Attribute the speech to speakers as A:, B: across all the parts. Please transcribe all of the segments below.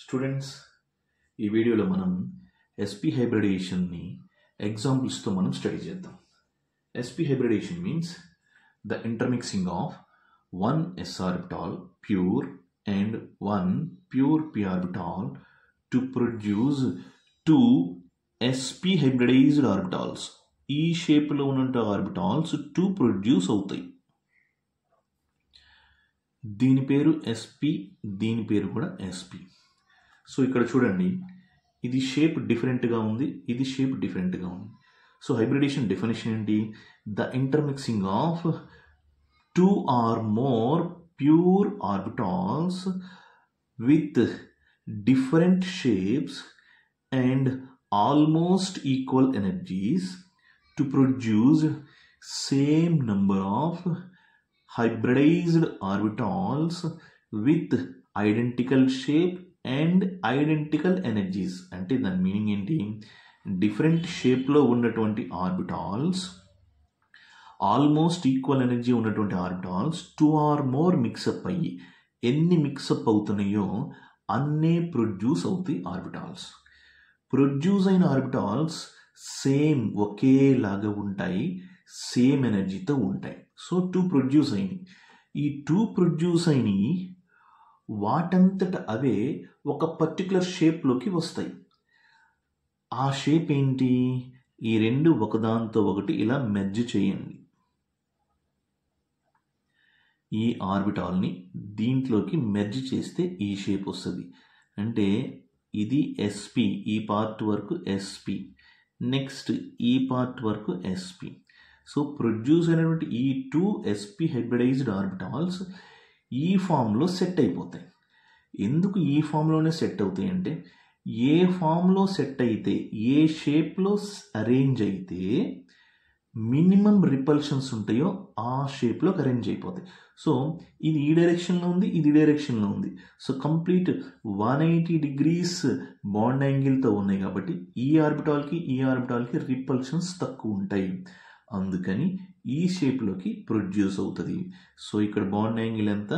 A: Students ఈ వీడియోలో మనం sp hybridization ని ఎగ్జాంపుల్స్ తో మనం స్టడీ చేద్దాం. sp hybridization means the intermixing of one s orbital pure and one pure p orbital to produce two sp hybridized orbitals. ఈ shape లో ఉన్న ఆర్బిటాల్స్ 2 ప్రొడ్యూస్ అవుతాయి. దీని పేరు sp, దీని పేరు కూడా sp. సో ఇక్కడ చూడండి, ఇది షేప్ డిఫరెంట్గా ఉంది, ఇది షేప్ డిఫరెంట్గా ఉంది. సో హైబ్రిడేషన్ డెఫినేషన్ ఏంటి? The intermixing of 2 or more pure orbitals with different shapes and almost equal energies to produce same number of hybridized orbitals with identical shape and identical energies. అంటే దాని meaning ఏంటి? Different షేప్లో ఉన్నటువంటి orbitals, almost equal energy ఉన్నటువంటి orbitals 2 or more mix-up అయ్యి ఎన్ని mix-up అవుతున్నాయో అన్నే ప్రొడ్యూస్ అవుతాయి ఆర్బిటాల్స్. ప్రొడ్యూస్ అయిన ఆర్బిటాల్స్ సేమ్ ఒకేలాగా ఉంటాయి, సేమ్ ఎనర్జీతో ఉంటాయి. సో 2 ప్రొడ్యూస్ అయినాయి. ఈ 2 ప్రొడ్యూస్ అయినాయి వాటంతట అవే ఒక పర్టికులర్ షేప్లోకి వస్తాయి. ఆ షేప్ ఏంటి? ఈ రెండు ఒకదాంతో ఒకటి ఇలా మెర్జ్ చేయండి. ఈ ఆర్బిటాల్ని దీంట్లోకి మెర్జ్ చేస్తే ఈ షేప్ వస్తుంది. అంటే ఇది sp, ఈ పార్ట్ వరకు sp, నెక్స్ట్ ఈ పార్ట్ వరకు sp. సో ప్రొడ్యూస్ అయినటువంటి ఈ 2 sp హైబ్రిడైజ్డ్ ఆర్బిటాల్స్ ఈ ఫామ్లో సెట్ అయిపోతాయి. ఎందుకు ఈ ఫామ్లోనే సెట్ అవుతాయి అంటే, ఏ ఫామ్లో సెట్ అయితే, ఏ షేప్లో అరేంజ్ అయితే మినిమం రిపల్షన్స్ ఉంటాయో ఆ షేప్లోకి అరేంజ్ అయిపోతాయి. సో ఇది ఈ డైరెక్షన్లో ఉంది, ఇది డైరెక్షన్లో ఉంది. సో కంప్లీట్ 180 degrees బాండ్ యాంగిల్తో ఉన్నాయి కాబట్టి ఈ ఆర్బిటాల్కి ఈ ఆర్బిటాల్కి రిపల్షన్స్ తక్కువ ఉంటాయి. అందుకని ఈ షేప్లోకి ప్రొడ్యూస్ అవుతుంది. సో ఇక్కడ బాండ్ యాంగిల్ ఎంత?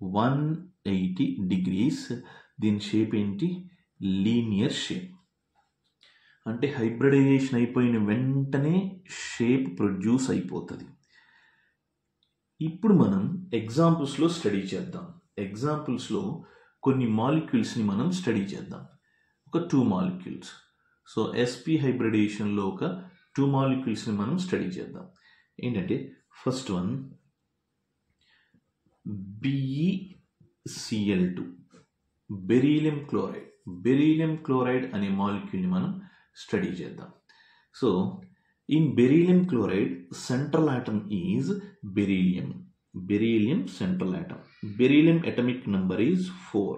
A: 180 degrees. దీని షేప్ ఏంటి? Linear shape. అంటే హైబ్రిడైజేషన్ అయిపోయిన వెంటనే షేప్ ప్రొడ్యూస్ అయిపోతుంది. ఇప్పుడు మనం ఎగ్జాంపుల్స్లో స్టడీ చేద్దాం. ఎగ్జాంపుల్స్లో కొన్ని మాలిక్యూల్స్ని మనం స్టడీ చేద్దాం. ఒక 2 మాలిక్యూల్స్. సో sp హైబ్రిడేషన్లో ఒక 2 మాలిక్యూల్స్ని మనం స్టడీ చేద్దాం. ఏంటంటే first one BeCl2, beryllium chloride. Beryllium chloride అనే మాలిక్యూల్ని మనం స్టడీ చేద్దాం. So in beryllium chloride central atom is beryllium. Beryllium central atom. Beryllium atomic number is 4.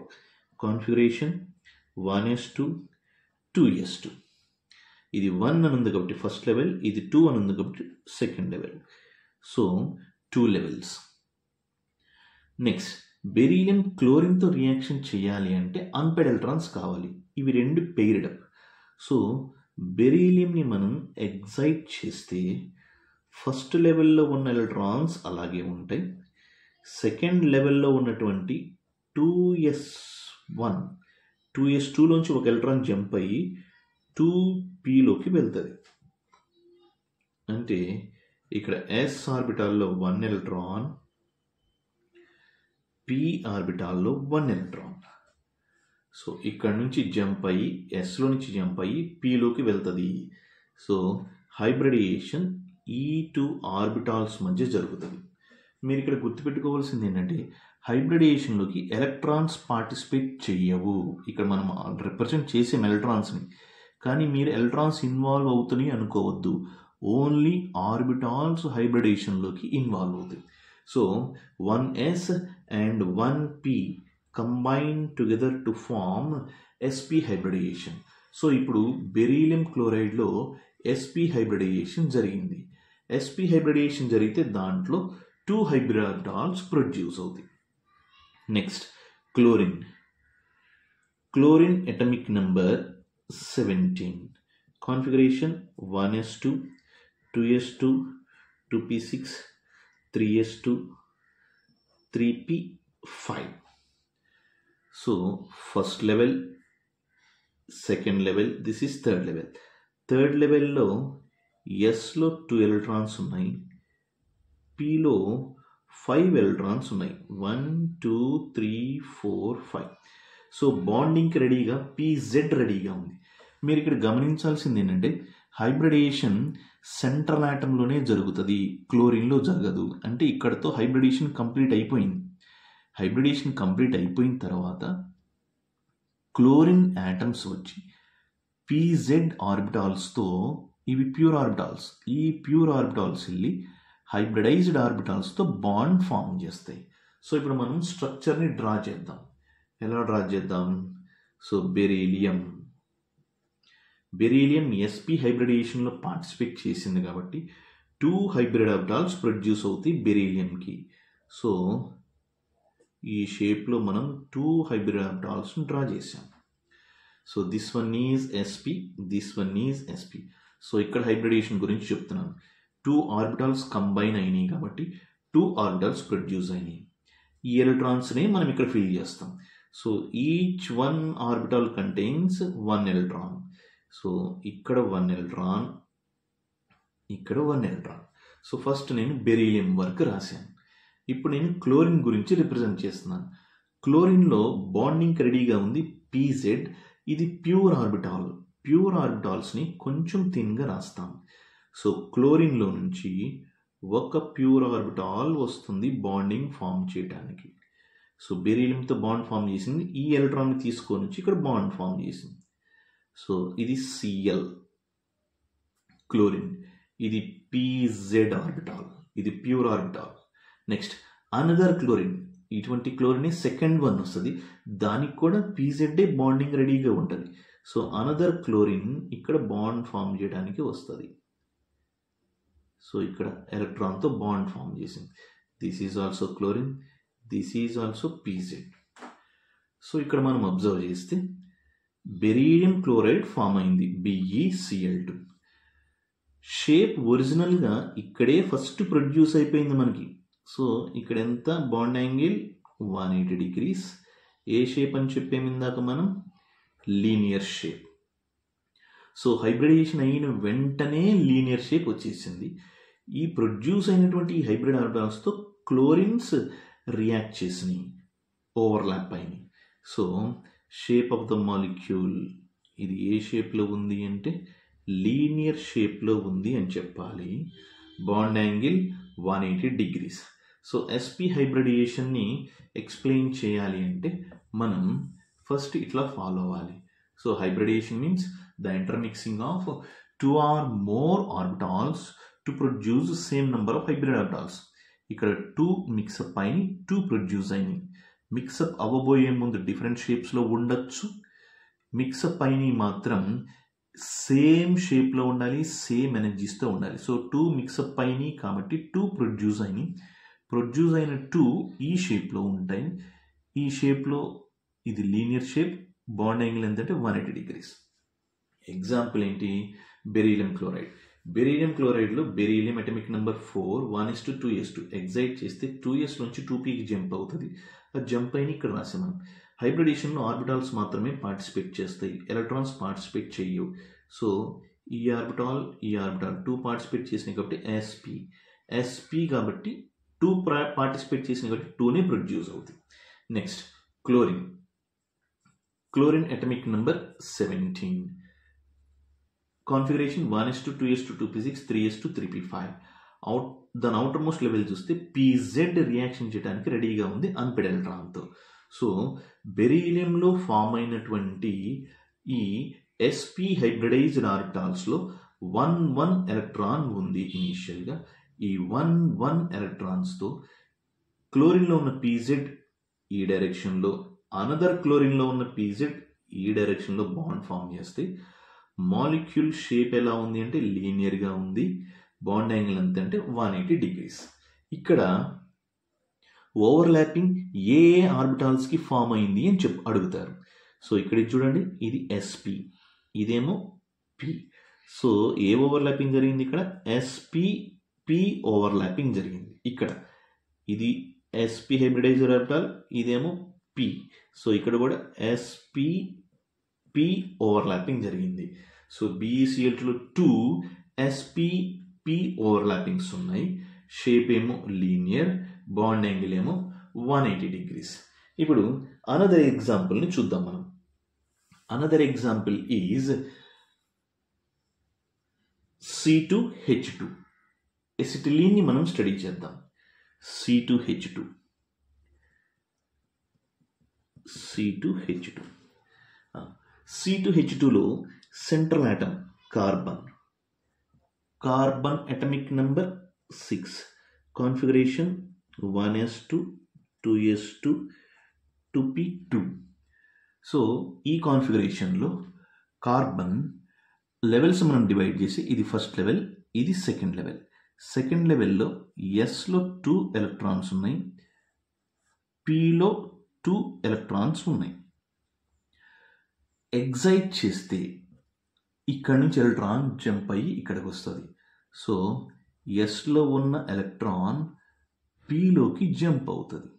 A: Configuration 1s2 2s2. ఇది 1 అని ఉంది కాబట్టి ఫస్ట్ లెవెల్, ఇది 2 అని ఉంది కాబట్టి second level. So 2 levels. Next beryllium క్లోరిన్తో రియాక్షన్ చేయాలి అంటే అన్పెయిడ్ ఎలక్ట్రాన్స్ కావాలి. ఇవి రెండు పెయిర్డ్ అప్. సో బెరీలియంని మనం ఎగ్జైట్ చేస్తే ఫస్ట్ లెవెల్లో ఉన్న ఎలక్ట్రాన్స్ అలాగే ఉంటాయి. సెకండ్ లెవెల్లో ఉన్నటువంటి 2s1 2s2లోంచి ఒక ఎలక్ట్రాన్ జంప్ అయ్యి 2pలోకి వెళ్తుంది. అంటే ఇక్కడ s ఆర్బిటాల్లో 1 electron, p ఆర్బిటాల్లో 1 electron. So ఇక్కడ నుంచి జంప్ అయ్యి ఎస్లో నుంచి జంప్ అయ్యి pలోకి వెళ్తుంది. సో హైబ్రిడేషన్ ఈ 2 ఆర్బిటాల్స్ మధ్య జరుగుతుంది. మీరు ఇక్కడ గుర్తుపెట్టుకోవాల్సింది ఏంటంటే, హైబ్రిడేషన్లోకి ఎలక్ట్రాన్స్ పార్టిసిపేట్ చేయవు. ఇక్కడ మనం రిప్రజెంట్ చేసే ఎలక్ట్రాన్స్ని, కానీ మీరు ఎలక్ట్రాన్స్ ఇన్వాల్వ్ అవుతున్నాయి అనుకోవద్దు. ఓన్లీ ఆర్బిటాల్స్ హైబ్రిడేషన్లోకి ఇన్వాల్వ్ అవుతాయి. So 1s and 1p combine together to form sp hybridization. So ఇప్పుడు బెరీలియం క్లోరైడ్లో sp హైబ్రిడైజేషన్ జరిగింది. sp హైబ్రిడైజేషన్ జరిగితే దాంట్లో 2 హైబ్రిడ్ ఆర్బిటాల్స్ ప్రొడ్యూస్ అవుతాయి. Next chlorine. Chlorine atomic number 17. Configuration 1s2 2s2 2p6 3s2 3p5. So first level, second level, this is third level. Third లెవెల్లో ఎస్లో 2 electrons ఉన్నాయి, పిలో 5 electrons ఉన్నాయి. 1 2 3 4 5. So బాండింగ్కి రెడీగా PZ రెడీగా ఉంది. మీరు ఇక్కడ గమనించాల్సింది ఏంటంటే హైబ్రిడేషన్ సెంట్రల్ ఆటంలోనే జరుగుతుంది, క్లోరిన్లో జరగదు. అంటే ఇక్కడతో హైబ్రిడేషన్ కంప్లీట్ అయిపోయింది. హైబ్రిడేషన్ కంప్లీట్ అయిపోయిన తర్వాత క్లోరిన్ యాటమ్స్ వచ్చి PZ ఆర్బిటాల్స్తో, ఇవి ప్యూర్ ఆర్బిటాల్స్, ఈ ప్యూర్ ఆర్బిటాల్స్ వెళ్ళి హైబ్రిడైజ్డ్ ఆర్బిటాల్స్తో బాండ్ ఫామ్ చేస్తాయి. సో ఇప్పుడు మనం స్ట్రక్చర్ని డ్రా చేద్దాం. ఎలా డ్రా చేద్దాం? సో బెరీలియం sp హైబ్రిడేషన్లో పార్టిసిపేట్ చేసింది కాబట్టి 2 హైబ్రిడ్ ఆర్బిటాల్స్ ప్రొడ్యూస్ అవుతాయి బెరీలియంకి. సో ఈ షేప్లో మనం 2 హైబ్రిడ్ ఆర్బిటాల్స్ని డ్రా చేసాం. So this one is sp, this one is sp. So ఇక్కడ హైబ్రిడేషన్ గురించి చెప్తున్నాను. 2 ఆర్బిటాల్స్ కంబైన్ అయినాయి కాబట్టి 2 ఆర్బిటాల్స్ ప్రొడ్యూస్ అయినాయి. ఈ ఎలక్ట్రాన్స్ని మనం ఇక్కడ ఫిల్ చేస్తాం. So each 1 orbital contains 1 electron. So ఇక్కడ 1 ఎలక్ట్రాన్, ఇక్కడ 1 ఎలక్ట్రాన్. సో ఫస్ట్ నేను బెరీలియం వరకు రాశాను. ఇప్పుడు నేను క్లోరిన్ గురించి రిప్రజెంట్ చేస్తున్నాను. క్లోరిన్లో బాండింగ్ రెడీగా ఉంది PZ. ఇది ప్యూర్ ఆర్బిటాల్. ప్యూర్ ఆర్బిటాల్స్ని కొంచెం థిన్గా రాస్తాం. సో క్లోరిన్లో నుంచి ఒక ప్యూర్ ఆర్బిటాల్ వస్తుంది బాండింగ్ ఫామ్ చేయడానికి. సో బెరీలియంతో బాండ్ ఫామ్ చేసింది, ఈ ఎలక్ట్రాన్ని తీసుకొని వచ్చి ఇక్కడ బాండ్ ఫామ్ చేసింది. సో ఇది Cl క్లోరిన్, ఇది PZ ఆర్బిటాల్, ఇది pure orbital. Next another chlorine, ఇటువంటి క్లోరిన్ సెకండ్ వన్ వస్తుంది, దానికి కూడా PZ బాండింగ్ రెడీగా ఉంటుంది. సో అనదర్ క్లోరిన్ ఇక్కడ బాండ్ ఫామ్ చేయడానికి వస్తుంది. సో ఇక్కడ ఎలక్ట్రాన్తో బాండ్ ఫామ్ చేసింది. This is also chlorine, this is also PZ. So ఇక్కడ మనం అబ్జర్వ్ చేస్తే బెరీలియం క్లోరైడ్ ఫామ్ అయింది, BeCl2. షేప్ ఒరిజినల్గా ఇక్కడే ఫస్ట్ ప్రొడ్యూస్ అయిపోయింది మనకి. సో ఇక్కడ ఎంత బాండ్ యాంగిల్ 180 degrees. ఏ షేప్ అని చెప్పేమి ఇందాక మనం? Linear shape. సో హైబ్రిడేషన్ అయిన వెంటనే లీనియర్ షేప్ వచ్చేసింది. ఈ ప్రొడ్యూస్ అయినటువంటి ఈ హైబ్రిడ్ ఆర్బిటాల్స్తో క్లోరిన్స్ రియాక్ట్ చేసినాయి, ఓవర్లాప్ అయినాయి. So shape of the molecule ఇది ఏ షేప్లో ఉంది అంటే లీనియర్ షేప్లో ఉంది అని చెప్పాలి. Bond angle 180 degrees. So sp హైబ్రిడేషన్ని ఎక్స్ప్లెయిన్ చేయాలి అంటే మనం ఫస్ట్ ఇట్లా ఫాలో అవ్వాలి. So hybridisation means the intermixing of 2 or more orbitals to produce the same number of hybrid orbitals. ఇక్కడ 2 మిక్సప్ అయినాయి, 2 ప్రొడ్యూస్ అయినాయి. మిక్సప్ అవ్వబోయే ముందు డిఫరెంట్ షేప్స్లో ఉండొచ్చు, మిక్సప్ అయినవి మాత్రం సేమ్ షేప్లో ఉండాలి, సేమ్ ఎనర్జీస్తో ఉండాలి. సో 2 మిక్సప్ అయినాయి కాబట్టి 2 ప్రొడ్యూస్ అయినాయి. ప్రొడ్యూస్ అయిన 2 ఈ షేప్లో ఉంటాయి. ఈ షేప్లో ఇది లీనియర్ షేప్, బాండ్ యాంగిల్ ఎంతంటే 180 degrees. ఎగ్జాంపుల్ ఏంటి? Beryllium chloride. బెరీలియం క్లోరైడ్లో beryllium atomic number 4 1:2s2. Excite చేస్తే 2s నుంచి 2pకి జంప్ అవుతుంది. ఆ జంప్ అయిన ఇక్కడ రాసాం మనం. హైబ్రిడేషన్లో ఆర్బిటాల్స్ మాత్రమే పార్టిసిపేట్ చేస్తాయి, ఎలక్ట్రాన్స్ పార్టిసిపేట్ చేయవు. సో ఈ ఆర్బిటాల్ 2 పార్టిసిపేట్ చేసినాయి కాబట్టి sp కాబట్టి 2 పార్టిసిపేట్ చేసినాయి కాబట్టి 2నే ప్రొడ్యూస్ అవుతుంది. Next chlorine atomic number 17. Configuration 1:2s2 3s2 దాని అవుటర్ మోస్ట్ లెవెల్ చూస్తే PZ రియాక్షన్ చేయడానికి రెడీగా ఉంది అన్పెడ్ ఎలక్ట్రాన్తో. సో బెరీలియంలో ఫామ్ అయినటువంటి ఈ sp హైబ్రిడైజ్డ్ ఆర్బిటాల్స్లో 1 ఎలక్ట్రాన్ ఉంది ఇనీషియల్గా. ఈ 1 ఎలక్ట్రాన్స్తో క్లోరిన్లో ఉన్న PZ ఈ డైరెక్షన్లో, అనదర్ క్లోరిన్లో ఉన్న PZ ఈ డైరెక్షన్లో బాండ్ ఫామ్ చేస్తే మాలిక్యూల్ షేప్ ఎలా ఉంది అంటే లీనియర్గా ఉంది. బాండ్ యాంగిల్ ఎంత అంటే 180 degrees. ఇక్కడ ఓవర్లాపింగ్ ఏ ఆర్బిటాల్స్కి ఫామ్ అయింది అని అడుగుతారు. సో ఇక్కడ చూడండి, ఇది sp, ఇదేమో p. సో ఏ ఓవర్లాపింగ్ జరిగింది? ఇక్కడ sp ఓవర్లాపింగ్ జరిగింది. ఇక్కడ ఇది sp హైబ్రిడైజ్డ్ ఆర్బిటాల్, ఇదేమో పి. సో ఇక్కడ కూడా ఎస్పి పి ఓవర్లాపింగ్ జరిగింది. సో BeCl2లో 2 sp/p ఓవర్లాపింగ్స్ ఉన్నాయి. షేప్ ఏమో లీనియర్, బాండ్ యాంగిల్ ఏమో 180 degrees. ఇప్పుడు అనదర్ ఎగ్జాంపుల్ని చూద్దాం మనం. Another example is C2H2. ఎసిటిలీన్ని మనం స్టడీ చేద్దాం. C2H2. C2H2లో central atom carbon atomic number 6, configuration 1s2 2s2 2p2. So ఈ కాన్ఫిగరేషన్లో కార్బన్ లెవెల్స్ మనం డివైడ్ చేసి ఇది ఫస్ట్ లెవెల్, ఇది సెకండ్ లెవెల్. సెకండ్ లెవెల్లో ఎస్లో 2 ఎలక్ట్రాన్స్ ఉన్నాయి, పిలో 2 ఎలక్ట్రాన్స్ ఉన్నాయి. ఎగ్జైట్ చేస్తే ఇక్కడ నుంచి ఎలక్ట్రాన్ జంప్ అయ్యి ఇక్కడికి వస్తుంది. సో ఎస్లో ఉన్న ఎలక్ట్రాన్ పిలోకి జంప్ అవుతుంది.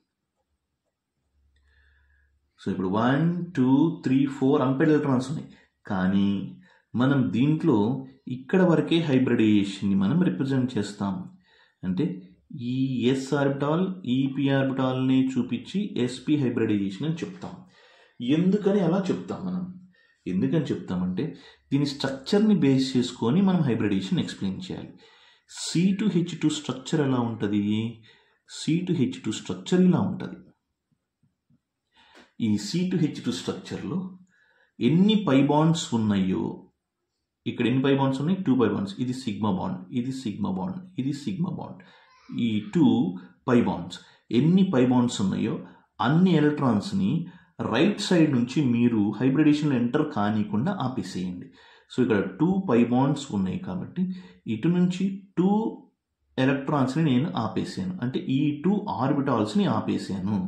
A: సో ఇప్పుడు 1 2 3 4 అన్పైర్డ్ ఎలక్ట్రాన్స్ ఉన్నాయి, కానీ మనం దీంట్లో ఇక్కడ వరకే హైబ్రిడైజేషన్ని మనం రిప్రజెంట్ చేస్తాం. అంటే ఈ ఎస్ ఆర్బిటాల్ ఈ పి ఆర్బిటాల్ని చూపించి ఎస్పి హైబ్రిడైజేషన్ అని చెప్తాం. ఎందుకని అలా చెప్తాం మనం? ఎందుకని చెప్తామంటే దీని స్ట్రక్చర్ని బేస్ చేసుకొని మనం హైబ్రిడేషన్ ఎక్స్ప్లెయిన్ చేయాలి. C2H2 స్ట్రక్చర్ ఎలా ఉంటుంది? C2H2 స్ట్రక్చర్ ఇలా ఉంటుంది. ఈ C2H2 స్ట్రక్చర్లో ఎన్ని పై బాండ్స్ ఉన్నాయో, ఇక్కడ ఎన్ని పై బాండ్స్ ఉన్నాయి? 2 పై బాండ్స్. ఇది సిగ్మా బాండ్, ఇది సిగ్మా బాండ్, ఇది సిగ్మా బాండ్. ఈ 2 పై బాండ్స్, ఎన్ని పై బాండ్స్ ఉన్నాయో అన్ని ఎలక్ట్రాన్స్ని రైట్ సైడ్ నుంచి మీరు హైబ్రిడేషన్లో ఎంటర్ కానికుండా ఆపేసేయండి. సో ఇక్కడ 2 పై బాండ్స్ ఉన్నాయి కాబట్టి ఇటు నుంచి 2 ఎలక్ట్రాన్స్ని నేను ఆపేసాను. అంటే ఈ 2 ఆర్బిటాల్స్ని ఆపేసాను.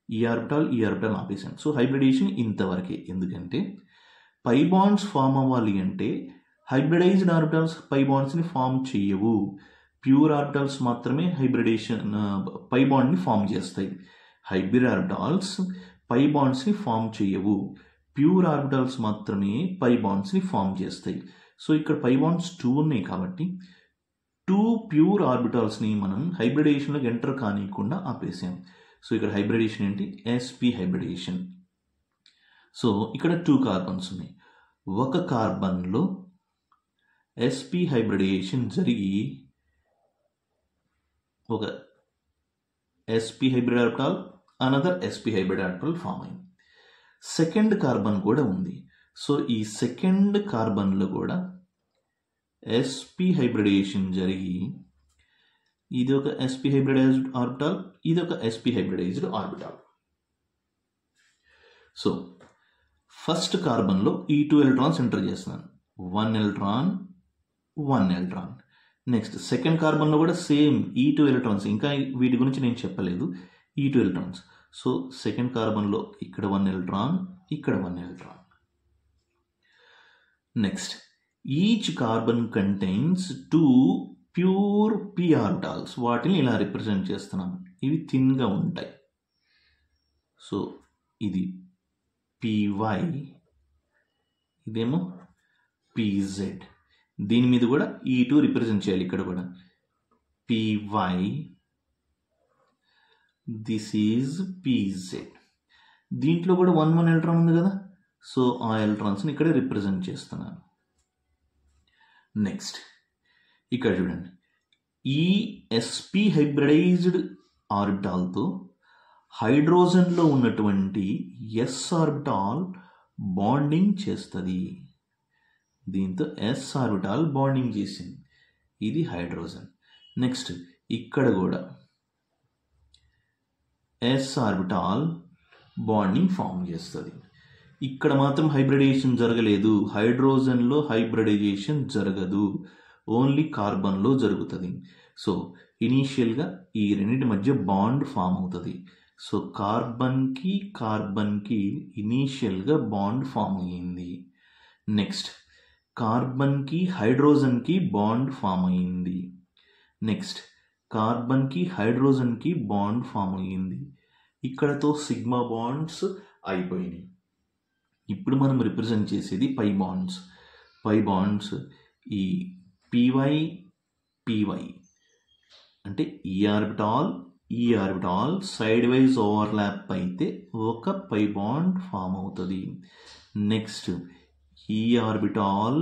A: ఈ ఆర్బిటాల్ ఆపేసాను. సో హైబ్రిడేషన్ ఇంతవరకే. ఎందుకంటే పై బాండ్స్ ఫామ్ అవ్వాలి అంటే హైబ్రిడైజ్డ్ ఆర్బిటాల్స్ పై బాండ్స్ని ఫామ్ చేయవు. ప్యూర్ ఆర్బిటాల్స్ మాత్రమే హైబ్రిడేషన్ పై బాండ్ని ఫామ్ చేస్తాయి. హైబ్రిడ్ ఆర్బిటాల్స్ పై బాండ్స్ని ఫామ్ చేయవు. ప్యూర్ ఆర్బిటాల్స్ మాత్రమే పై బాండ్స్ని ఫామ్ చేస్తాయి. సో ఇక్కడ పై బాండ్స్ 2 ఉన్నాయి కాబట్టి 2 ప్యూర్ ఆర్బిటాల్స్ని మనం హైబ్రిడేషన్లోకి ఎంటర్ కానియకుండా ఆపేసాం. సో ఇక్కడ హైబ్రిడేషన్ ఏంటి? SP hybridisation. సో ఇక్కడ 2 కార్బన్స్ ఉన్నాయి. ఒక కార్బన్లో ఎస్పి హైబ్రిడేషన్ జరిగి ఒక S P hybrid orbital, another S P hybrid orbital form అయింది. సెకండ్ కార్బన్ కూడా ఉంది. సో ఈ సెకండ్ కార్బన్లో కూడా ఎస్పి హైబ్రిడేషన్ జరిగి ఇది ఒక ఎస్పి హైబ్రిడైజ్డ్ ఆర్బిటాల్, ఇది ఒక SP hybridised orbital. So first కార్బన్లో ఈ 2 ఎలక్ట్రాన్స్ ఎంటర్ చేస్తున్నాను. 1 ఎలక్ట్రాన్ 1 ఎలక్ట్రాన్. నెక్స్ట్ సెకండ్ కార్బన్లో కూడా సేమ్ ఈ 2 ఎలక్ట్రాన్స్, ఇంకా వీటి గురించి నేను చెప్పలేదు. ఈ 2 ఎలక్ట్రాన్స్. సో సెకండ్ కార్బన్లో ఇక్కడ 1 ఎలక్ట్రాన్, ఇక్కడ 1 electron. Next each carbon contains 2 pure P orbitals. వాటిని ఇలా రిప్రజెంట్ చేస్తున్నాం. ఇవి థిన్గా ఉంటాయి. సో ఇది PY, ఇదేమో PZ. దీని మీద కూడా ఈ 2 రిప్రజెంట్ చేయాలి. ఇక్కడ కూడా PY, దిస్ ఈజ్ PZ. దీంట్లో కూడా 1 ఎలక్ట్రాన్ ఉంది కదా. సో ఆ ఎలక్ట్రాన్స్ని ఇక్కడ రిప్రజెంట్ చేస్తున్నాను. నెక్స్ట్ ఇక్కడ చూడండి, ఈ ఎస్పి హైబ్రిడైజ్డ్ ఆర్బిటాల్తో హైడ్రోజన్లో ఉన్నటువంటి ఎస్ ఆర్బిటాల్ బాండింగ్ చేస్తుంది. దీంతో ఎస్ ఆర్బిటాల్ బాండింగ్ చేసింది. ఇది హైడ్రోజన్. నెక్స్ట్ ఇక్కడ కూడా ఎస్ ఆర్బిటాల్ బాండింగ్ ఫామ్ చేస్తుంది. ఇక్కడ మాత్రం హైబ్రిడైజేషన్ జరగలేదు. హైడ్రోజన్లో హైబ్రిడైజేషన్ జరగదు, ఓన్లీ కార్బన్లో జరుగుతుంది. సో ఇనీషియల్గా ఈ రెండింటి మధ్య బాండ్ ఫామ్ అవుతుంది. సో కార్బన్కి ఇనీషియల్గా బాండ్ ఫామ్ అయ్యింది. నెక్స్ట్ కార్బన్కి హైడ్రోజన్కి బాండ్ ఫామ్ అయ్యింది. నెక్స్ట్ కార్బన్కి హైడ్రోజన్కి బాండ్ ఫామ్ అయ్యింది. ఇక్కడతో సిగ్మా బాండ్స్ అయిపోయినాయి. ఇప్పుడు మనం రిప్రజెంట్ చేసేది పై బాండ్స్. పై బాండ్స్ ఈ py py అంటే ఈ ఆర్బిటాల్ సైడ్ వైజ్ ఓవర్లాప్ అయితే ఒక పై బాండ్ ఫామ్ అవుతుంది. నెక్స్ట్ ఈ ఆర్బిటాల్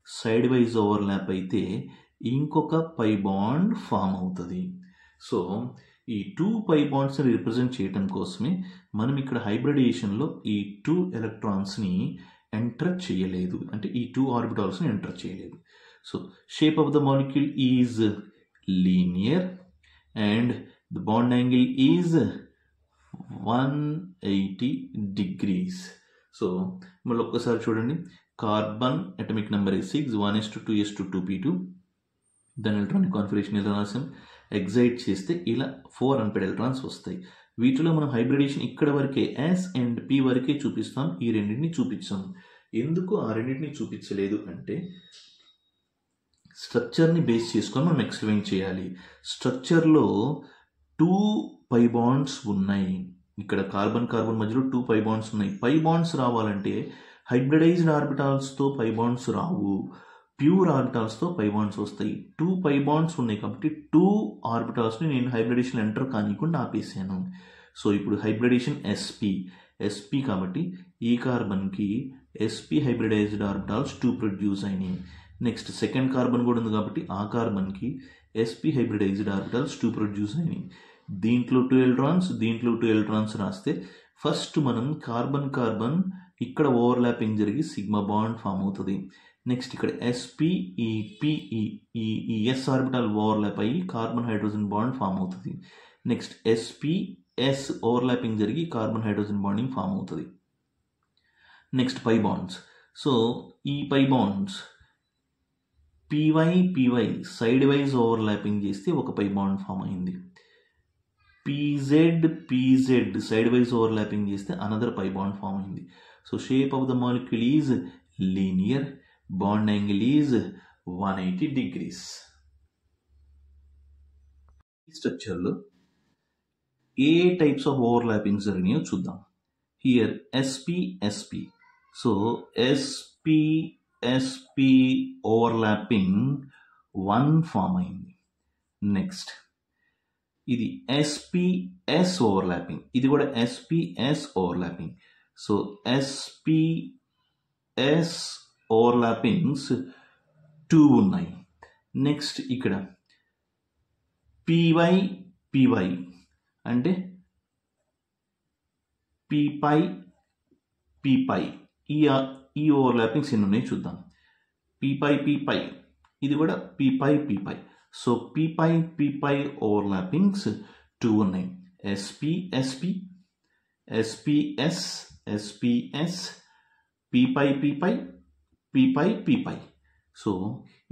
A: సైడ్ వైజ్ ఓవర్లాప్ అయితే ఇంకొక పై బాండ్ ఫామ్ అవుతుంది. సో ఈ 2 పై బాండ్స్ని రిప్రజెంట్ చేయడం కోసమే మనం ఇక్కడ హైబ్రిడేషన్లో ఈ 2 ఎలక్ట్రాన్స్ని ఎంటర్ చేయలేదు, అంటే ఈ 2 ఆర్బిటాల్స్ని ఎంటర్ చేయలేదు. So shape of the molecule is linear and the bond angle is 180 degrees. So మళ్ళీ ఒక్కసారి చూడండి, కార్బన్ అటామిక్ నెంబర్ 6, 1:2, 2p2. దాని ఎలక్ట్రానిక్ కాన్ఫిగరేషన్ ఇలా రాసాం. ఎగ్జైట్ చేస్తే ఇలా 4 అన్పేర్డ్ ఎలక్ట్రాన్స్ వస్తాయి. వీటిలో మనం హైబ్రిడేషన్ ఇక్కడ వరకే S అండ్ P వరకే చూపిస్తాం, ఈ రెండింటిని చూపించాం. ఎందుకు ఆ రెండింటిని చూపించలేదు అంటే స్ట్రక్చర్ని బేస్ చేసుకొని మనం ఎక్స్ప్లెయిన్ చేయాలి. స్ట్రక్చర్లో 2 పై బాండ్స్ ఉన్నాయి. ఇక్కడ కార్బన్ మధ్యలో 2 పై బాండ్స్ ఉన్నాయి. పై బాండ్స్ రావాలంటే హైబ్రిడైజ్డ్ ఆర్బిటాల్స్తో పై బాండ్స్ రావు, ప్యూర్ ఆర్బిటాల్స్తో పై బాండ్స్ వస్తాయి. 2 పై బాండ్స్ ఉన్నాయి కాబట్టి 2 ఆర్బిటాల్స్ని నేను హైబ్రిడేషన్ ఎంటర్ కానికుండా ఆపేసాను. సో ఇప్పుడు హైబ్రిడేషన్ sp కాబట్టి ఈ కార్బన్కి sp హైబ్రిడైజ్డ్ ఆర్బిటాల్స్ 2 ప్రొడ్యూస్ అయినాయి. నెక్స్ట్ సెకండ్ కార్బన్ కూడా ఉంది కాబట్టి ఆ కార్బన్కి sp హైబ్రిడైజ్డ్ ఆర్బిటాల్స్ 2 ప్రొడ్యూస్ అయినాయి. దీంట్లో 2 ఎలక్ట్రాన్స్ రాస్తే ఫస్ట్ మనం కార్బన్ ఇక్కడ ఓవర్లాపింగ్ జరిగి సిగ్మా బాండ్ ఫామ్ అవుతుంది. నెక్స్ట్ ఇక్కడ sp ఈ s ఆర్బిటాల్ ఓవర్లాప్ అయ్యి కార్బన్ హైడ్రోజన్ బాండ్ ఫామ్ అవుతుంది. నెక్స్ట్ sp s ఓవర్లాపింగ్ జరిగి కార్బన్ హైడ్రోజన్ బాండింగ్ ఫామ్ అవుతుంది. Next pi bonds. సో ఈ pi bonds py side wise overlapping చేస్తే ఒక పై బాండ్ ఫామ్ అయింది. pz సైడ్ వైజ్ ఓవర్లాపింగ్ చేస్తే another pi bond form అయింది. So shape of the molecule is linear, bond angle is 180 degrees. ఈ స్ట్రక్చర్లో ఏ types of overlappings జరిగినాయో చూద్దాం. Here sp. So sp overlapping 1 form అయింది. Next ఇది sps overlapping, ఇది కూడా sps overlapping. So sps overlappings 2 ఉన్నాయి. Next ఇక్కడ py అంటే py ఈ ఓవర్లాపింగ్స్ ఎన్ని ఉన్నాయి చూద్దాం. py ఇది కూడా py. సో py ఓవర్లాపింగ్స్ 2 ఉన్నాయి. sp sps py. సో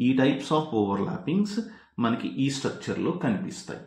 A: ఈ టైప్స్ ఆఫ్ ఓవర్లాపింగ్స్ మనకి ఈ స్ట్రక్చర్లో కనిపిస్తాయి.